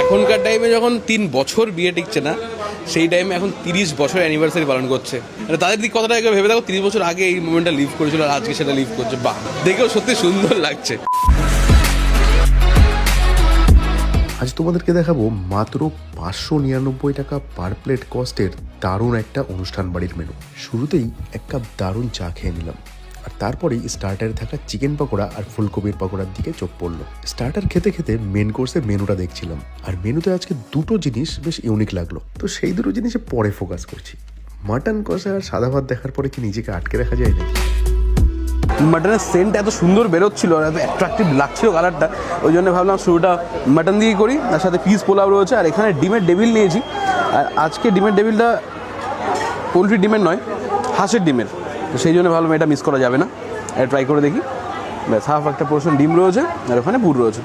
এখনকার টাইমে যখন 3 বছর বিয়ে টিকছে না, সেই টাইমে এখন 30 বছর অ্যানিভার্সারি পালন করছে। তাদের দিক কথাটা একবার ভেবে দেখো, 30 বছর আগে এই মোমেন্টটা লিভ করেছিল আর আজকে সেটা লিভ করছে। বাহ, দেখেও সত্যি সুন্দর লাগছে। আজ তোমাদেরকে দেখাবো মাত্র 599 টাকা পার প্লেট কস্টের দারুণ একটা অনুষ্ঠান বাড়ির মেনু। শুরুতেই এক কাপ দারুণ চা খেয়ে নিলাম, আর তারপরেই স্টার্টারে থাকা চিকেন পকোড়া আর ফুলকপির পকোড়ার দিকে চোখ পড়লো। স্টার্টার খেতে খেতে মেন কোর্সে মেনুটা দেখছিলাম, আর মেনুতে আজকে দুটো জিনিস বেশ ইউনিক লাগলো, তো সেই দুটো জিনিসে পরে ফোকাস করছি। মাটন কষা আর সাদা ভাত দেখার পরে কি নিজেকে আটকে রাখা যায় নাকি? মাটনের সেন্ট এত সুন্দর বেরোচ্ছিল আর এত অ্যাট্রাকটিভ লাগছিল কালারটা, ওই জন্য ভাবলাম শুরুটা মাটন দিয়েই করি। তার সাথে পিস পোলাও রয়েছে, আর এখানে ডিমের ডেভিল নিয়েছি। আর আজকে ডিমের ডেভিলটা পোলট্রি ডিমের নয়, হাঁসের ডিমের, তো সেই জন্য ভাবলাম এটা মিস করা যাবে না, এটা ট্রাই করে দেখি। ব্যাস, হাফ একটা পোর্শন ডিম রয়েছে আর ওখানে পুর রয়েছে।